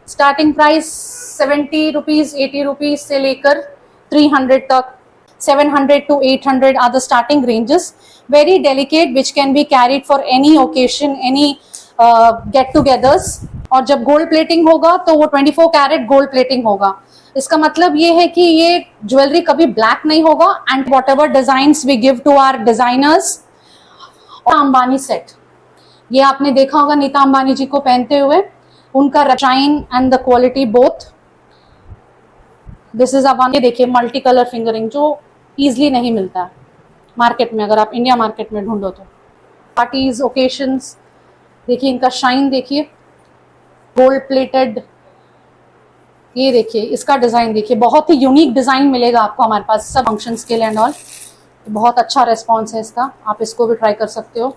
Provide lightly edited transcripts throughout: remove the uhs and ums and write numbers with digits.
Starting price 70 rupees 80 rupees से लेकर 300 तक, 700 to 800 are the starting ranges. Very delicate, which can be carried for any occasion, any get-togethers. और जब gold plating होगा तो वो 24 कैरेट गोल्ड प्लेटिंग होगा. इसका मतलब ये है कि ये ज्वेलरी कभी ब्लैक नहीं होगा. And whatever designs we give to our designers. Ambani set, ये आपने देखा होगा नीता अंबानी जी को पहनते हुए. उनका shine and the quality both. This is a ये देखिए मल्टी कलर फिंगरिंग जो ईजिली नहीं मिलता है मार्केट में. अगर आप इंडिया मार्केट में ढूंढो तो पार्टीज ओकेशंस देखिए, इनका शाइन देखिए, गोल्ड प्लेटेड. ये देखिए इसका डिजाइन देखिए, बहुत ही यूनिक डिजाइन मिलेगा आपको हमारे पास सब फंक्शंस के लिए एंड ऑल. बहुत अच्छा रेस्पॉन्स है इसका, आप इसको भी ट्राई कर सकते हो.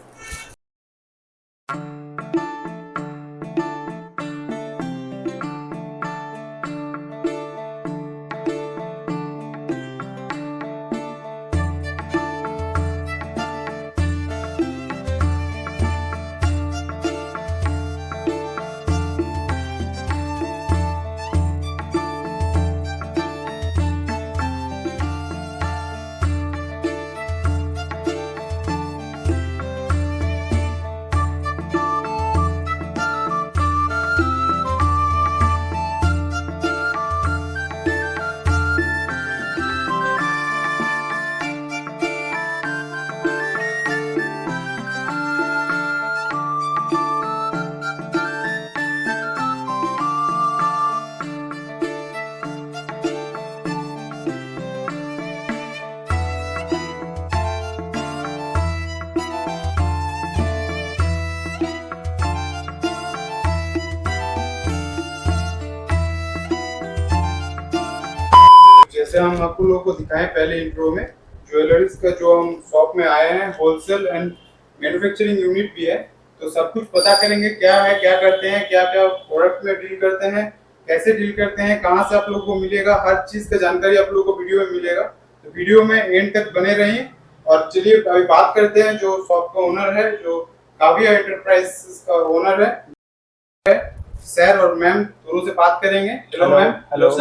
जैसे हम आपको लोगों को दिखाएं पहले इंट्रो में, ज्वेलरीज का जो हम शॉप में आए हैं, होलसेल एंड मैन्युफैक्चरिंग यूनिट भी है, तो सब कुछ पता करेंगे क्या है, क्या करते हैं, क्या क्या प्रोडक्ट में डील करते हैं, कैसे डील करते हैं, कहाँ से आप लोगों को मिलेगा, हर चीज का जानकारी आप लोगों को वीडियो में मिलेगा. तो वीडियो में एंड तक बने रहिए. और चलिए अभी बात करते हैं जो शॉप का ओनर है, जो काव्या एंटरप्राइजेस का ओनर है. सर और मैम दोनों से बात करेंगे. Hello ma'am.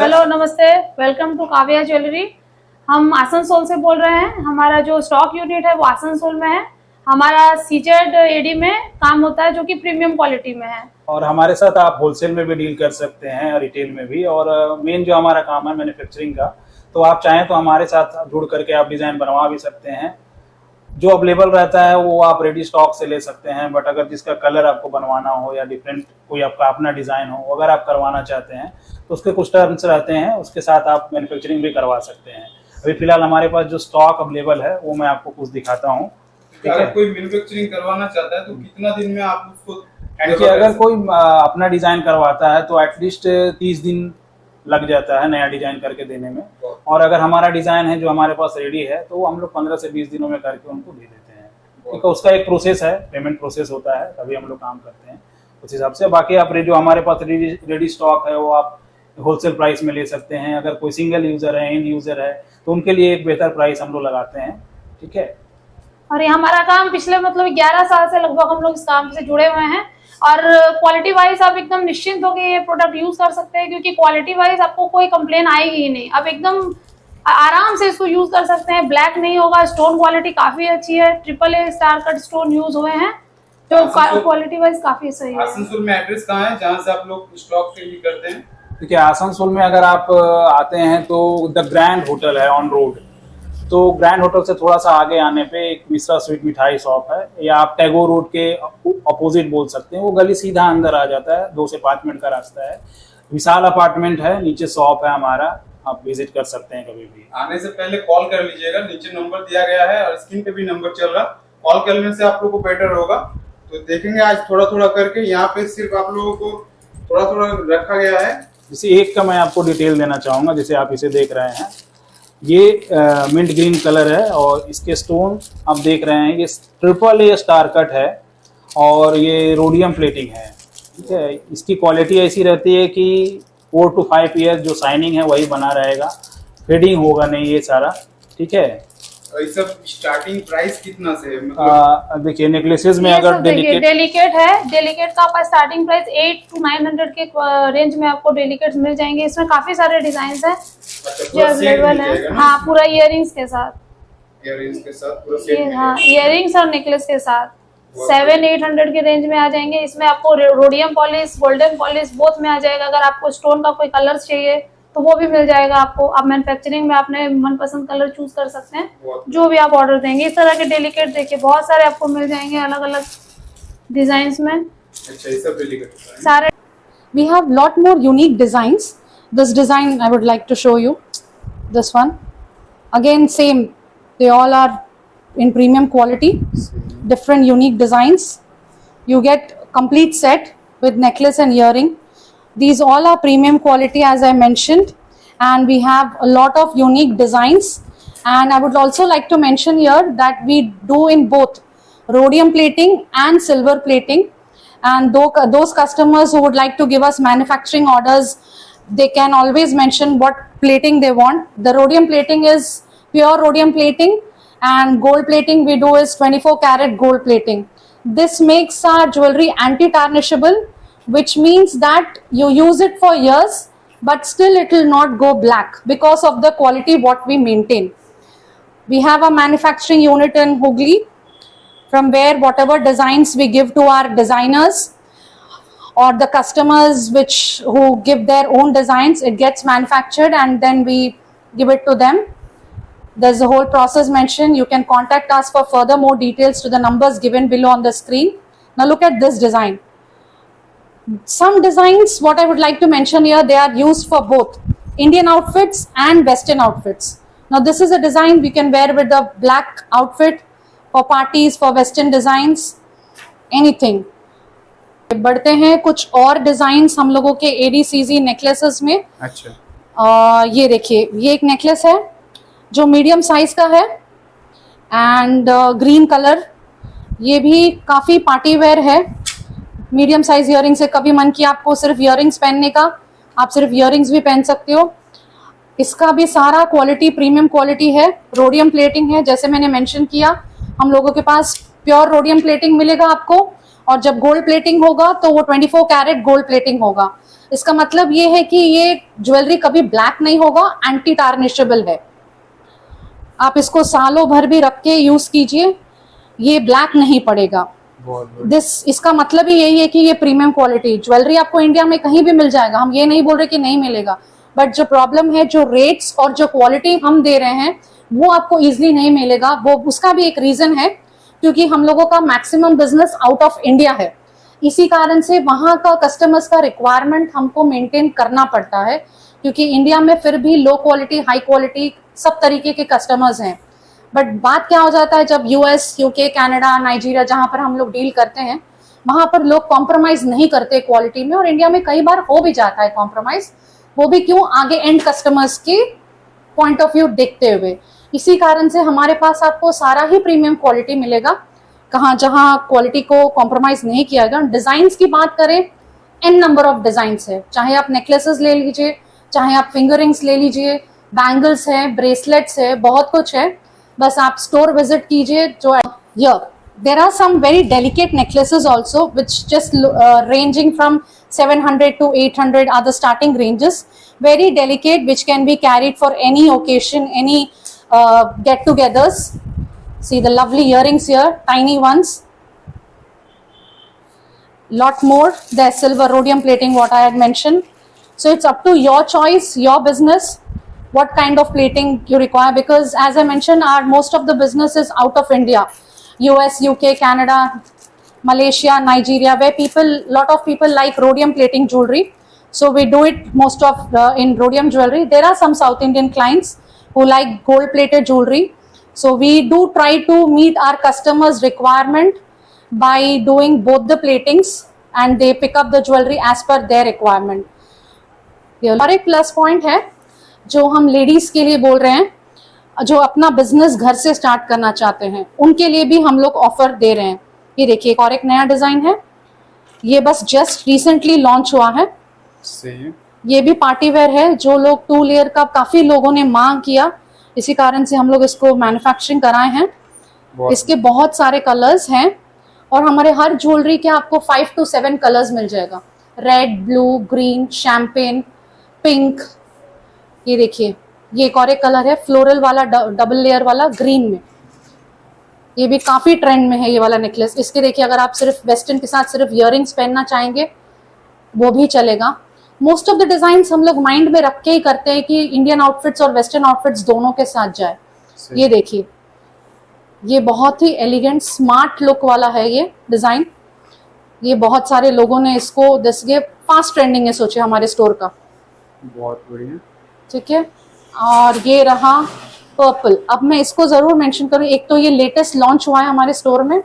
हेलो नमस्ते, वेलकम टू काव्या ज्वेलरी. हम आसनसोल से बोल रहे हैं. हमारा जो स्टॉक यूनिट है वो आसनसोल में है. हमारा सीजेड एडी में काम होता है जो कि प्रीमियम क्वालिटी में है. और हमारे साथ आप होलसेल में भी डील कर सकते हैं, रिटेल में भी. और मेन जो हमारा काम है मैन्युफैक्चरिंग का, तो आप चाहें तो हमारे साथ जुड़ करके आप डिजाइन बनवा भी सकते हैं. जो अवेलेबल रहता है वो आप रेडी स्टॉक से ले सकते हैं. बट अगर जिसका कलर आपको बनवाना हो या डिफरेंट कोई आपका अपना डिजाइन हो, अगर आप करवाना चाहते हैं तो उसके कुछ टर्म्स रहते हैं, उसके साथ आप मैन्युफैक्चरिंग भी करवा सकते हैं. अभी फिलहाल हमारे पास जो स्टॉक अवेलेबल है वो मैं आपको कुछ दिखाता हूँ. अगर कोई मैन्युफैक्चरिंग करवाना चाहता है तो कितना दिन में आप उसको देखिए, अगर कोई अपना डिजाइन करवाता है तो एटलीस्ट 30 दिन लग जाता है नया डिजाइन करके देने में. और अगर हमारा डिजाइन है जो हमारे पास रेडी है तो हम लोग 15 से 20 दिनों में करके उनको दे देते हैं. क्योंकि उसका एक प्रोसेस है, पेमेंट प्रोसेस होता है, तभी हम लोग काम करते हैं उस हिसाब से. बाकी आप जो हमारे पास रेडी स्टॉक है वो आप होलसेल प्राइस में ले सकते हैं. अगर कोई सिंगल यूजर है, एंड यूजर है, तो उनके लिए एक बेहतर प्राइस हम लोग लगाते हैं. ठीक है. और ये हमारा काम पिछले 11 साल से लगभग हम लोग इस काम से जुड़े हुए हैं. और क्वालिटी वाइज आप एकदम निश्चिंत होकर ये प्रोडक्ट यूज कर सकते हैं, क्योंकि क्वालिटी वाइज आपको कोई कंप्लेन आएगी ही नहीं. आप एकदम आराम से इसको यूज कर सकते हैं. ब्लैक नहीं होगा. स्टोन क्वालिटी काफी अच्छी है. AAA star cut stone use हुए हैं जो क्वालिटी वाइज काफी सही है. आसनसोल में एड्रेस कहाँ है जहाँ से आप लोग स्टॉक से डील करते हैं? देखिए, आसनसोल में अगर आप आते हैं तो द ग्रैंड होटल है ऑन रोड. तो ग्रैंड होटल से थोड़ा सा आगे आने पे एक मिश्रा स्वीट मिठाई शॉप है, या आप टैगोर रोड के अपोजिट बोल सकते हैं. वो गली सीधा अंदर आ जाता है, 2 से 5 मिनट का रास्ता है. विशाल अपार्टमेंट है, नीचे शॉप है हमारा. आप विजिट कर सकते हैं कभी भी. आने से पहले कॉल कर लीजिएगा, नीचे नंबर दिया गया है और स्क्रीन पे भी नंबर चल रहा. कॉल करने से आप लोगों को बेटर होगा. तो देखेंगे आज थोड़ा थोड़ा करके, यहाँ पे सिर्फ आप लोगों को थोड़ा थोड़ा रखा गया है. जैसे एक का मैं आपको डिटेल देना चाहूंगा. जैसे आप इसे देख रहे हैं, ये मिंट ग्रीन कलर है और इसके स्टोन आप देख रहे हैं, ये AAA स्टार कट है और ये रोडियम प्लेटिंग है. ठीक है. इसकी क्वालिटी ऐसी रहती है कि 4 to 5 ईयर जो शाइनिंग है वही बना रहेगा, फेडिंग होगा नहीं ये सारा. ठीक है. और ये सब स्टार्टिंग प्राइस कितना से है? मतलब देखिए नेकलेसेस में ये अगर सब देखिए डेलिकेट डेलिकेट है, डेलिकेट का आपका स्टार्टिंग प्राइस 8 to 900 के रेंज में आपको डेलिकेट्स मिल जाएंगे। इसमें काफी सारे डिजाइन है अच्छा जो पूरा सेट अवेलेबल मिल है। जाएगा ना? हाँ, पूरा इयरिंग्स के साथ। इयररिंग्स के साथ पूरा सेट ये मिल हाँ, जाएगा। इयरिंग्स और नेकलेस के साथ 700-800 के रेंज में आ जाएंगे। इसमें आपको rhodium polish, golden polish both में आ जाएगा। अगर आपको स्टोन का कोई कलर चाहिए तो वो भी मिल जाएगा आपको। आप मैन्युफैक्चरिंग में अपने मनपसंद कलर चूज कर सकते हैं, जो भी आप ऑर्डर देंगे। इस तरह के डेलिकेट देखिए बहुत सारे आपको मिल जाएंगे अलग अलग डिजाइन में। अच्छा ये सब डेलीकेट होता है। सारे We have lot more unique designs. This design I would like to show you. This one, again same. They all are in premium quality. Different unique designs. You get complete set with necklace and earring. These all are premium quality as I mentioned, and we have a lot of unique designs. And I would also like to mention here that we do in both rhodium plating and silver plating. And those customers who would like to give us manufacturing orders, they can always mention what plating they want. The rhodium plating is pure rhodium plating, and gold plating we do is 24 karat gold plating. This makes our jewelry anti-tarnishable, which means that you use it for years but still it will not go black because of the quality what we maintain. We have a manufacturing unit in Hooghly, from where whatever designs we give to our designers or the customers who give their own designs, it gets manufactured and then we give it to them. There's a whole process mentioned. You can contact us for further more details to the numbers given below on the screen. Now look at this design. Some designs, what I would like to mention here, they are used for both Indian outfits and Western outfits. Now this is a design we can wear with the black outfit for parties, for Western designs, anything. बढ़ते हैं कुछ और designs हम लोगों के ADCZ necklaces में। अच्छा ये देखिए, ये एक नेकलेस है जो मीडियम साइज का है एंड ग्रीन कलर। ये भी काफ़ी पार्टी वेयर है। मीडियम साइज इयरिंग से कभी मन किया आपको सिर्फ इयरिंग्स पहनने का, आप सिर्फ इयरिंग्स भी पहन सकते हो। इसका भी सारा क्वालिटी प्रीमियम क्वालिटी है। रोडियम प्लेटिंग है, जैसे मैंने मेंशन किया, हम लोगों के पास प्योर रोडियम प्लेटिंग मिलेगा आपको, और जब गोल्ड प्लेटिंग होगा तो वो 24 कैरेट गोल्ड प्लेटिंग होगा। इसका मतलब ये है कि ये ज्वेलरी कभी ब्लैक नहीं होगा, एंटी टार्निशेबल है। आप इसको सालों भर भी रख के यूज कीजिए, ये ब्लैक नहीं पड़ेगा। इसका मतलब ही यही है कि ये प्रीमियम क्वालिटी ज्वेलरी आपको इंडिया में कहीं भी मिल जाएगा, हम ये नहीं बोल रहे कि नहीं मिलेगा, बट जो प्रॉब्लम है, जो रेट्स और जो क्वालिटी हम दे रहे हैं वो आपको इजीली नहीं मिलेगा। वो उसका भी एक रीजन है, क्योंकि हम लोगों का maximum business out of India है। इसी कारण से वहाँ का कस्टमर्स का रिक्वायरमेंट हमको मेंटेन करना पड़ता है, क्योंकि इंडिया में फिर भी लो क्वालिटी, हाई क्वालिटी सब तरीके के कस्टमर्स हैं। बट बात क्या हो जाता है, जब यूएस, यूके, कनाडा, नाइजीरिया जहाँ पर हम लोग डील करते हैं, वहाँ पर लोग कॉम्प्रोमाइज नहीं करते क्वालिटी में, और इंडिया में कई बार हो भी जाता है कॉम्प्रोमाइज। वो भी क्यों, आगे एंड कस्टमर्स के पॉइंट ऑफ व्यू देखते हुए। इसी कारण से हमारे पास आपको सारा ही प्रीमियम क्वालिटी मिलेगा, कहाँ जहाँ क्वालिटी को कॉम्प्रोमाइज नहीं किया गया। डिजाइन्स की बात करें, एन नंबर ऑफ डिजाइन्स है, चाहे आप नेकलेसेस ले लीजिए, चाहे आप फिंगर रिंग्स ले लीजिए, बैंगल्स है, ब्रेसलेट्स है, बहुत कुछ है। बस आप स्टोर विजिट कीजिए। जो there are some very delicate necklaces also, which just ranging from 700 to 800 are the starting ranges. Very delicate, which can be carried for any occasion, any get-togethers. See the lovely earrings here, tiny ones. Lot more. There's silver rhodium plating, what I had mentioned. So it's up to your choice, your business, what kind of plating you require, because as I mentioned, most of the business is out of India. US, UK, Canada, Malaysia, Nigeria, where lot of people like rhodium plating jewelry. So we do it most of in rhodium jewelry. There are some South Indian clients who like gold plated jewelry. So we do try to meet our customers' requirement by doing both the platings, and they pick up the jewelry as per their requirement. और एक plus point है जो हम ladies के लिए बोल रहे हैं, जो अपना बिजनेस घर से स्टार्ट करना चाहते हैं, उनके लिए भी हम लोग ऑफर दे रहे हैं। ये देखिए, और एक नया डिजाइन है, ये बस जस्ट रिसेंटली लॉन्च हुआ है। सही है। ये भी पार्टी वेयर है, जो लोग 2 लेयर का काफी लोगों ने मांग किया। इसी कारण से हम लोग इसको मैन्युफैक्चरिंग कराए हैं। बहुत इसके बहुत सारे कलर्स हैं और हमारे हर ज्वेलरी के आपको 5 to 7 कलर्स मिल जाएगा। Red, blue, green, champagne, pink. ये देखिए, ये एक और एक कलर है फ्लोरल वाला, डबल लेयर वाला ग्रीन में। ये भी काफी ट्रेंड में है ये वाला नेकलेस। इसके देखिए, अगर आप सिर्फ वेस्टर्न के साथ सिर्फ इयररिंग्स पहनना चाहेंगे वो भी चलेगा। मोस्ट ऑफ द डिजाइन्स हम लोग माइंड में रख के ही करते हैं कि इंडियन आउटफिट्स और वेस्टर्न आउटफिट्स दोनों के साथ जाए। सही। ये देखिए, ये बहुत ही एलिगेंट स्मार्ट लुक वाला है ये डिजाइन। ये बहुत सारे लोगों ने इसको ये फास्ट ट्रेंडिंग है सोचे हमारे स्टोर का। बहुत बढ़िया। ठीक है, और ये रहा पर्पल। अब मैं इसको जरूर मेंशन करूँ, एक तो ये लेटेस्ट लॉन्च हुआ है हमारे स्टोर में,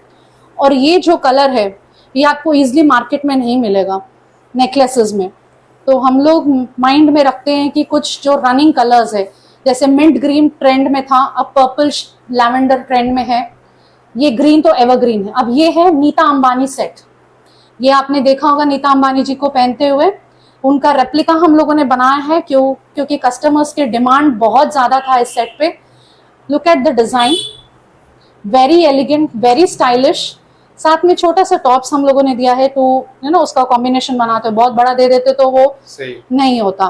और ये जो कलर है ये आपको इजीली मार्केट में नहीं मिलेगा नेकलेसेस में। तो हम लोग माइंड में रखते हैं कि कुछ जो रनिंग कलर्स है, जैसे मिंट ग्रीन ट्रेंड में था, अब पर्पल लैवेंडर ट्रेंड में है, ये ग्रीन तो एवरग्रीन है। अब ये है नीता अंबानी सेट। ये आपने देखा होगा नीता अंबानी जी को पहनते हुए, उनका रेप्लिका हम लोगों ने बनाया है क्योंकि कस्टमर्स के डिमांड बहुत ज्यादा था इस सेट पे। Look at the design, very elegant, very stylish. साथ में छोटा सा टॉप्स हम लोगों ने दिया है टू उसका कॉम्बिनेशन बनाते, बहुत बड़ा दे देते तो वो सही नहीं होता।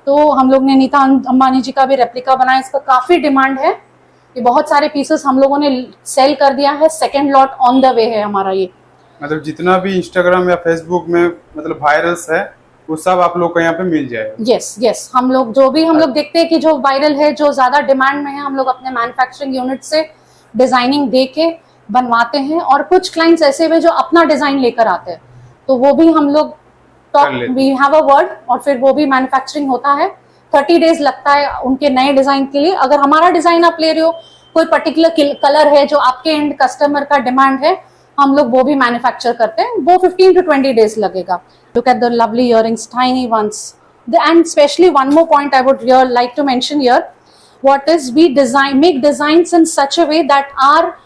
तो हम लोग ने नीता अंबानी जी का भी रेप्लिका बनाया, इसका काफी डिमांड है। ये बहुत सारे पीसेस हम लोगों ने सेल कर दिया है, second lot on the way है हमारा। ये मतलब जितना भी इंस्टाग्राम या फेसबुक में मतलब वायरल्स है वो सब आप लोग को यहाँ पे मिल जाएगा। यस, हम लोग जो भी हम लोग देखते हैं कि जो वायरल है, जो ज्यादा डिमांड में है, हम लोग अपने मैन्युफैक्चरिंग यूनिट से डिजाइनिंग दे के बनवाते हैं। और कुछ क्लाइंट्स ऐसे हुए जो अपना डिजाइन लेकर आते हैं, तो वो भी हम लोग वी हैव अ वर्ड, और फिर वो भी मैन्युफैक्चरिंग होता है। 30 डेज लगता है उनके नए डिजाइन के लिए। अगर हमारा डिजाइन आप ले रहे हो, कोई पर्टिकुलर कलर है जो आपके एंड कस्टमर का डिमांड है, हम लोग वो भी मैन्युफैक्चर करते हैं, वो 15 to 20 डेज लगेगा। Look at the lovely earrings, tiny ones. And specially one more point I would like to mention here, what is we make designs in such a way that are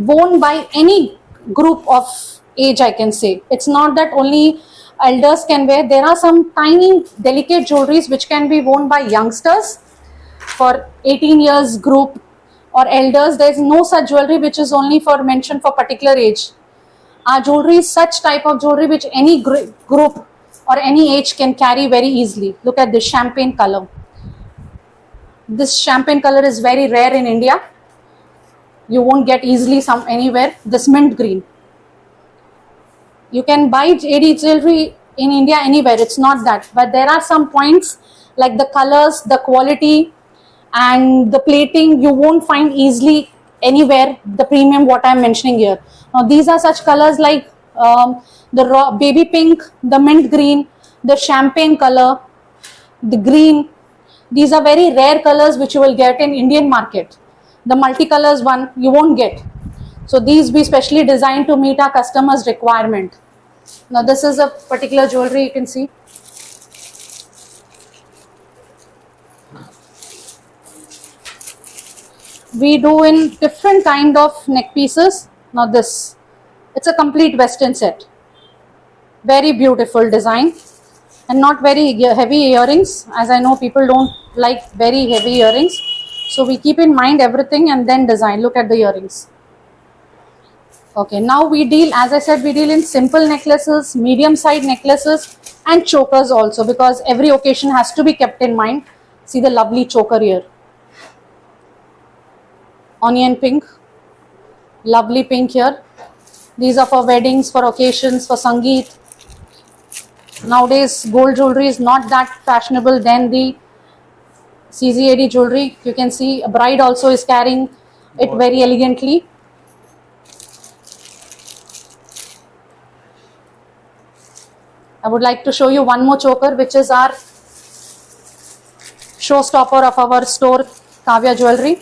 worn by any group of age, I can say. It's not that only elders can wear. There are some tiny delicate jewelries which can be worn by youngsters, for 18 years group or elders. There is no such jewelry which is only for mention for particular age. Our jewelry is such type of jewelry which any group or any age can carry very easily. Look at this champagne color. This champagne color is very rare in India. You won't get easily anywhere. This mint green. You can buy AD jewelry in India anywhere. It's not that. But there are some points like the colors, the quality, and the plating you won't find easily anywhere. The premium what I'm mentioning here. Now these are such colors like the raw baby pink, the mint green, the champagne color, the green. These are very rare colors which you will get in Indian market. The multicolors one you won't get. So these we specially designed to meet our customers' requirement. Now this is a particular jewelry you can see. We do in different kind of neck pieces. Now this, it's a complete western set. Very beautiful design. And not very heavy earrings, as I know people don't like very heavy earrings. So we keep in mind everything and then design. Look at the earrings. Okay, now we deal, as I said, we deal in simple necklaces, medium side necklaces, and chokers also, because every occasion has to be kept in mind. See the lovely choker here. Onion pink, lovely pink here. These are for weddings, for occasions, for sangeet. Nowadays gold jewelry is not that fashionable than the CZAD jewelry. You can see a bride also is carrying it very elegantly. I would like to show you one more choker, which is our showstopper of our store, Kavya Jewelry.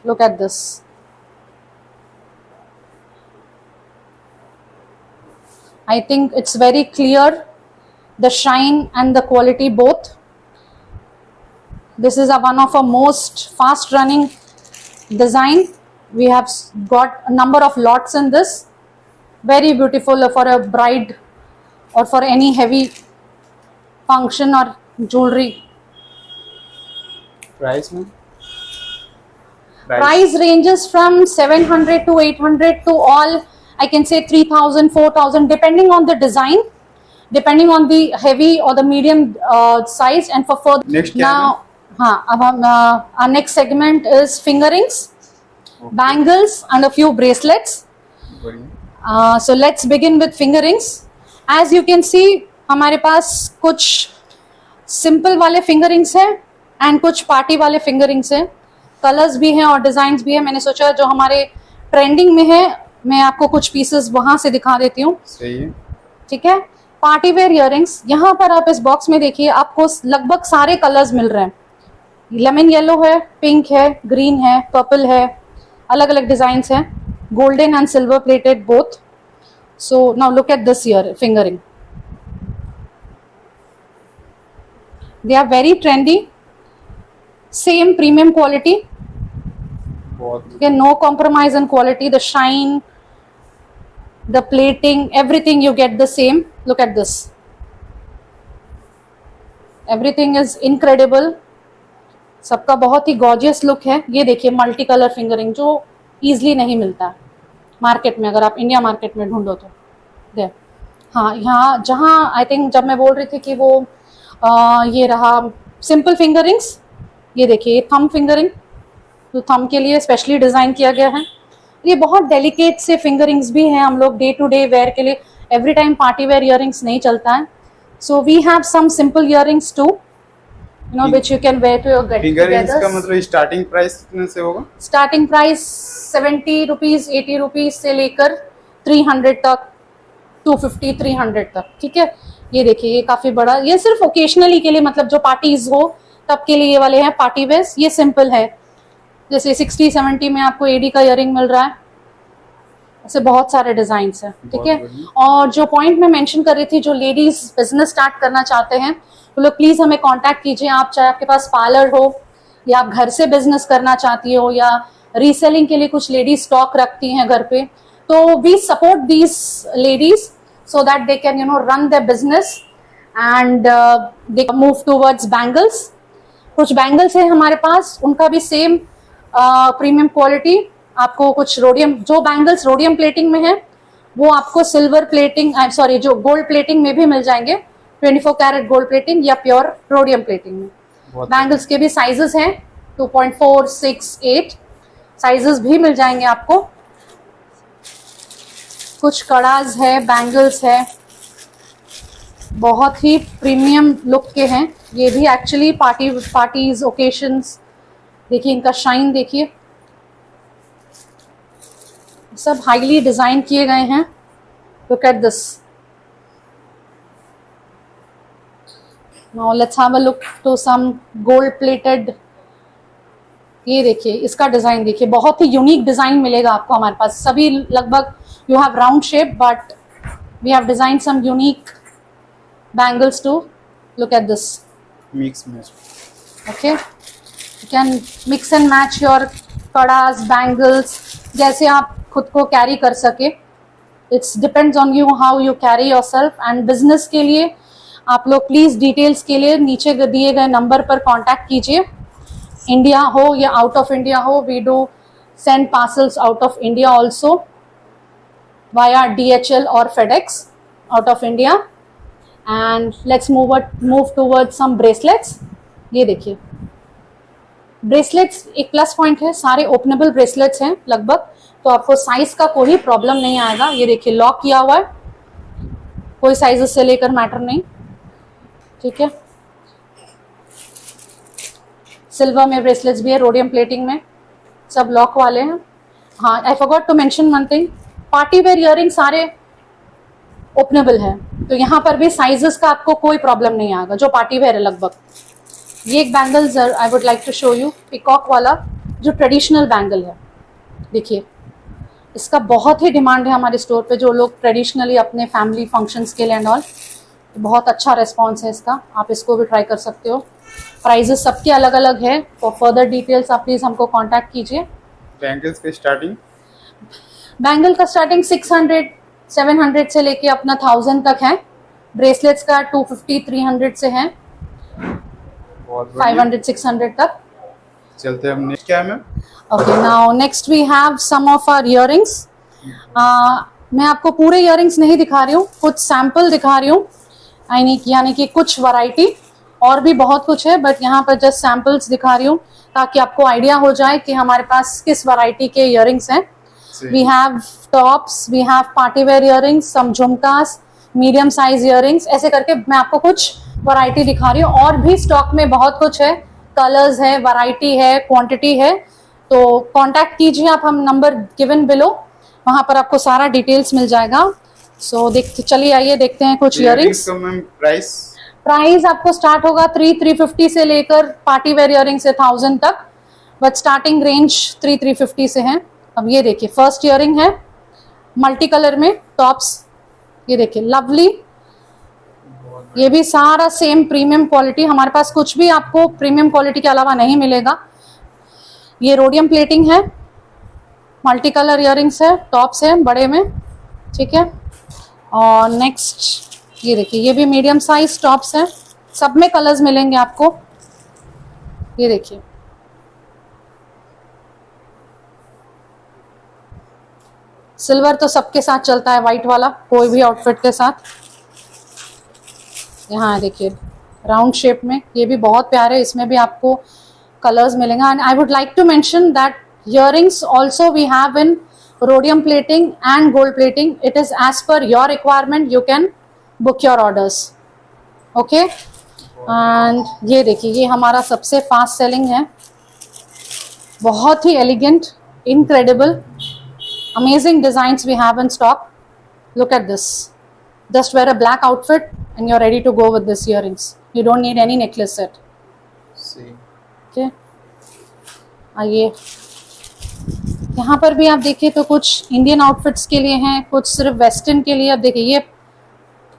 Look at this. I think it's very clear, the shine and the quality both. This is one of our most fast running design. We have got a number of lots in this. Very beautiful for a bride or for any heavy function or jewelry. Price में Price ranges from 700 to 800 to all, I can say 3000, 4000, depending on the design, depending on the heavy or the medium size. And for further, Next क्या now, हाँ, अब हम our next segment is fingerings, bangles and a few bracelets. बढ़िया। So let's begin with fingerings. As you can see, हमारे पास कुछ simple वाले fingerings हैं and कुछ पार्टी वाले फिंगरिंग्स हैं, कलर्स भी हैं और डिजाइन्स भी हैं। मैंने सोचा जो हमारे ट्रेंडिंग में है मैं आपको कुछ पीसेस वहां से दिखा देती हूँ। सही है। ठीक है, पार्टी वेयर इयररिंग्स, यहाँ पर आप इस बॉक्स में देखिए आपको लगभग सारे कलर्स मिल रहे हैं। लेमन येलो है, पिंक है, ग्रीन है, पर्पल है, अलग अलग डिजाइन्स हैं, golden and silver plated both. So now look at this year fingering, they are very trendy, same premium quality, बहुत again no compromise in quality, the shine, the plating, everything you get the same. Look at this, everything is incredible, सबका बहुत ही gorgeous look है। ये देखिए multi colour fingering जो easily नहीं मिलता है मार्केट में, अगर आप इंडिया मार्केट में ढूंढो तो दे। हाँ, यहाँ जहाँ आई थिंक जब मैं बोल रही थी कि वो ये रहा सिंपल फिंगरिंग्स, ये देखिए ये थंब फिंगरिंग, तो थंब के लिए स्पेशली डिज़ाइन किया गया है। ये बहुत डेलिकेट से फिंगरिंग्स भी हैं, हम लोग डे टू डे वेयर के लिए, every time party wear earrings नहीं चलता है। So we have some simple earrings too, you know which you can wear to your get finger rings का मतलब स्टार्टिंग प्राइस कितने से होगा? स्टार्टिंग प्राइस 70 रुपीज, 80 रुपीज से लेकर 300 तक, 250, 300 तक। ठीक है, ये देखिए ये काफी बड़ा, ये सिर्फ ओकेशनली के लिए, मतलब जो पार्टीज हो तब के लिए ये वाले हैं पार्टी वेयर्स। ये सिंपल है, जैसे 60-70 में आपको एडी का इयरिंग मिल रहा है, ऐसे बहुत सारे डिजाइन हैं। ठीक है, और जो पॉइंट मैं मेंशन कर रही थी, जो लेडीज बिजनेस स्टार्ट करना चाहते हैं वो लोग प्लीज हमें कांटेक्ट कीजिए। आप चाहे आपके पास पार्लर हो या आप घर से बिजनेस करना चाहती हो या रीसेलिंग के लिए कुछ लेडीज स्टॉक रखती हैं घर पे, तो we support these ladies so that they can, you know, run their business and they move towards bangles. कुछ बैंगल्स है हमारे पास, उनका भी सेम प्रीमियम क्वालिटी। आपको कुछ रोडियम, जो बैंगल्स रोडियम प्लेटिंग में है वो आपको सिल्वर प्लेटिंग, सॉरी जो गोल्ड प्लेटिंग में भी मिल जाएंगे, 24 कैरेट गोल्ड प्लेटिंग या प्योर रोडियम प्लेटिंग में। बैंगल्स के भी साइजेस हैं, 2.4, 6, 8 साइजेस भी मिल जाएंगे आपको। कुछ कड़ाज है, बैंगल्स है, बहुत ही प्रीमियम लुक के हैं ये भी एक्चुअली, पार्टीज ओकेशंस। देखिए इनका शाइन देखिए, सब हाईली डिजाइन किए गए हैं। Look at this, now let's have a look to some gold plated. ये देखिए इसका डिजाइन देखिए, बहुत ही यूनिक डिजाइन मिलेगा आपको हमारे पास। सभी लगभग you have round shape, but we have designed some unique bangles too. Look at this, mix match. okay, you can mix and match your kadas, bangles, जैसे आप खुद को कैरी कर सके। It's depends on you how you carry yourself। and business के लिए आप लोग प्लीज डिटेल्स के लिए नीचे दिए गए नंबर पर कांटेक्ट कीजिए। इंडिया हो या आउट ऑफ इंडिया हो, we do send parcels out of India also via DHL or FedEx out of India। and let's move towards some bracelets। ये देखिए ब्रेसलेट्स एक प्लस पॉइंट है, सारे ओपनेबल ब्रेसलेट्स हैं लगभग, तो आपको साइज का कोई प्रॉब्लम नहीं आएगा। ये देखिए लॉक किया हुआ है, कोई साइजेस से लेकर मैटर नहीं। ठीक है, सिल्वर में ब्रेसलेट्स भी है, रोडियम प्लेटिंग में, सब लॉक वाले हैं। हाँ, I forgot to mention one thing, party wear earring सारे ओपनेबल है, तो यहाँ पर भी साइजेस का आपको कोई प्रॉब्लम नहीं आएगा, जो पार्टी वेयर है लगभग। ये एक bangle I would like to show you, peacock वाला जो ट्रेडिशनल बैंगल है। देखिए इसका बहुत ही डिमांड है हमारे स्टोर पे, जो लोग ट्रेडिशनली अपने फैमिली फंक्शंस के लिए एंड ऑल, बहुत अच्छा रिस्पॉन्स है इसका। आप इसको भी ट्राई कर सकते हो। प्राइजेस सबके अलग अलग है, फॉर फर्दर डिटेल्स आप प्लीज हमको कॉन्टैक्ट कीजिए। बैंगल्स की स्टार्टिंग, बैंगल का स्टार्टिंग 600, 700 से लेके अपना 1000 तक है। ब्रेसलेट्स का 250, 300 से है, 500, 600 तक। चलते हैं हम नेक्स्ट क्या है ma'am? Okay, now next we have some of our earrings. मैं आपको पूरे इयरिंग्स नहीं दिखा रही हूँ, कुछ सैंपल दिखा रही हूँ, यानी कि कुछ वैरायटी, और भी बहुत कुछ है, बट यहाँ पर जस्ट सैंपल्स दिखा रही हूँ ताकि आपको आइडिया हो जाए कि हमारे पास किस वैरायटी के इयरिंग्स हैं. We have tops, we have party wear earrings, some jhumkas, medium size earrings, ऐसे करके मैं आपको कुछ वैरायटी दिखा रही हूँ. और भी स्टॉक में बहुत कुछ है, कलर्स है, वैरायटी है, क्वांटिटी है. तो कांटेक्ट कीजिए आप, हम नंबर गिवन बिलो, वहां पर आपको सारा डिटेल्स मिल जाएगा. सो चलिए आइए देखते हैं कुछ इयरिंग्स. प्राइस आपको स्टार्ट होगा 350 से लेकर पार्टी वेयर इयरिंग से 1000 तक, बट स्टार्टिंग रेंज 350 से है. अब ये देखिए फर्स्ट इयरिंग है मल्टी कलर में, टॉप्स, ये देखिए लवली. ये भी सारा सेम प्रीमियम क्वालिटी, हमारे पास कुछ भी आपको प्रीमियम क्वालिटी के अलावा नहीं मिलेगा. ये रोडियम प्लेटिंग है, मल्टी कलर इयरिंग्स है, टॉप्स है बड़े में, ठीक है. और नेक्स्ट ये देखिए, ये भी मीडियम साइज टॉप्स है, सब में कलर्स मिलेंगे आपको. ये देखिए सिल्वर तो सबके साथ चलता है, वाइट वाला कोई भी आउटफिट के साथ. यहाँ देखिए राउंड शेप में, ये भी बहुत प्यारे, इसमें भी आपको कलर्स मिलेंगे. And I would like to mention that earrings also we have in rhodium plating and gold plating. It is as per your requirement, you can book your orders. Okay, and ये देखिए, ये हमारा सबसे fast selling है, बहुत ही elegant, incredible, amazing designs we have in stock. Look at this, just wear a black outfit and you're ready to go with this earrings. You don't need any necklace set. Okay, आइए यहाँ पर भी आप देखिए तो कुछ Indian outfits के लिए हैं, कुछ सिर्फ वेस्टर्न के लिए. अब देखिए ये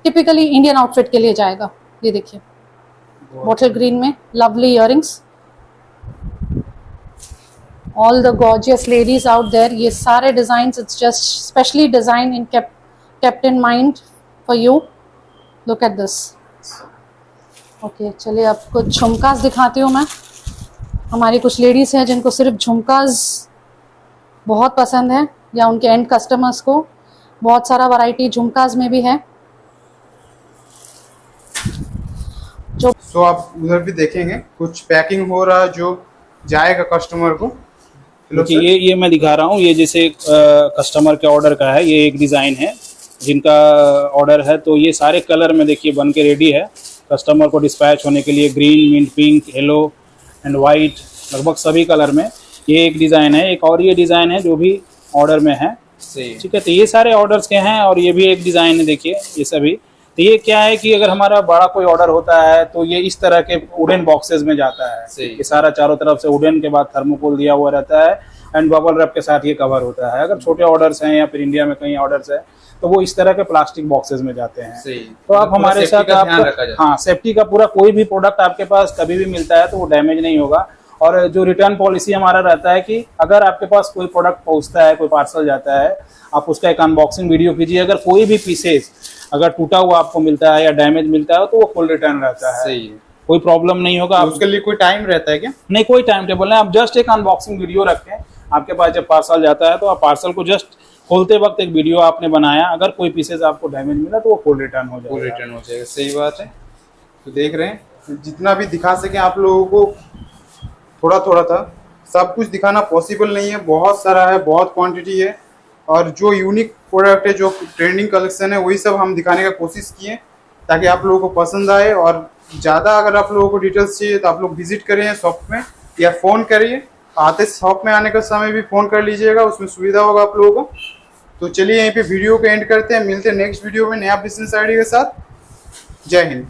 टिपिकली इंडियन आउटफिट के लिए जाएगा. ये देखिए बॉटल ग्रीन में lovely earrings. All the gorgeous ladies out there, ये सारे designs it's just specially design in kept in mind for you. Look at this. Okay, चलिए अब कुछ झुमकास दिखाती हूँ मैं. हमारी कुछ लेडीज हैं जिनको सिर्फ झुमकास बहुत पसंद है, या उनके एंड कस्टमर्स को. बहुत सारा वैरायटी झुमकास में भी है. जो सो आप उधर भी देखेंगे कुछ पैकिंग हो रहा जो जाएगा कस्टमर को. देखिए ये मैं दिखा रहा हूँ, ये जैसे कस्टमर के ऑर्डर का है, ये एक डिज़ाइन है जिनका ऑर्डर है. तो ये सारे कलर में देखिए बन के रेडी है कस्टमर को डिस्पैच होने के लिए. Green, mint pink, yellow and white, लगभग सभी कलर में. ये एक डिज़ाइन है. एक और ये डिज़ाइन है जो भी ऑर्डर में है, ठीक है. तो ये सारे ऑर्डर्स के हैं, और ये भी एक डिज़ाइन है, देखिए ये सभी. तो ये क्या है कि अगर हमारा बड़ा कोई ऑर्डर होता है तो ये इस तरह के वुडन बॉक्सेस में जाता है. ये सारा चारों तरफ से वुडन के बाद थर्मोकोल दिया हुआ रहता है, एंड बबल रैप के साथ ये कवर होता है. अगर छोटे ऑर्डर्स हैं या फिर इंडिया में कहीं ऑर्डर्स है तो वो इस तरह के प्लास्टिक बॉक्सेस में जाते हैं. तो आप हमारे साथ आपको, हाँ, सेफ्टी का पूरा, कोई भी प्रोडक्ट आपके पास कभी भी मिलता है तो वो डैमेज नहीं होगा. और जो रिटर्न पॉलिसी हमारा रहता है कि अगर आपके पास कोई प्रोडक्ट पहुंचता है, कोई पार्सल जाता है, आप उसका एक अनबॉक्सिंग वीडियो कीजिए. अगर कोई भी पीसेस अगर टूटा हुआ आपको मिलता है या डैमेज मिलता है तो वो फुल रिटर्न रहता है. सही है, कोई प्रॉब्लम नहीं होगा. तो उसके लिए कोई टाइम रहता है क्या? नहीं, कोई टाइम टेबल नहीं. आप जस्ट एक अनबॉक्सिंग वीडियो रखें. आपके पास जब पार्सल जाता है तो आप पार्सल को जस्ट खोलते वक्त एक वीडियो आपने बनाया, अगर कोई पीसेस आपको डैमेज मिला तो वो फुल रिटर्न हो जाएगा. फुल रिटर्न हो जाएगा. सही बात है. तो देख रहे हैं, जितना भी दिखा सके आप लोगों को थोड़ा थोड़ा था, सब कुछ दिखाना पॉसिबल नहीं है. बहुत सारा है, बहुत क्वांटिटी है, और जो यूनिक प्रोडक्ट है, जो ट्रेंडिंग कलेक्शन है, वही सब हम दिखाने का कोशिश किए ताकि आप लोगों को पसंद आए. और ज़्यादा अगर आप लोगों को डिटेल्स चाहिए तो आप लोग विजिट करिए शॉप में, या फ़ोन करिए. आते शॉप में आने का समय भी फ़ोन कर लीजिएगा, उसमें सुविधा होगा आप लोगों को. तो चलिए यहीं पे वीडियो को एंड करते हैं. मिलते हैं नेक्स्ट वीडियो में नया बिजनेस आइडिया के साथ. जय हिंद.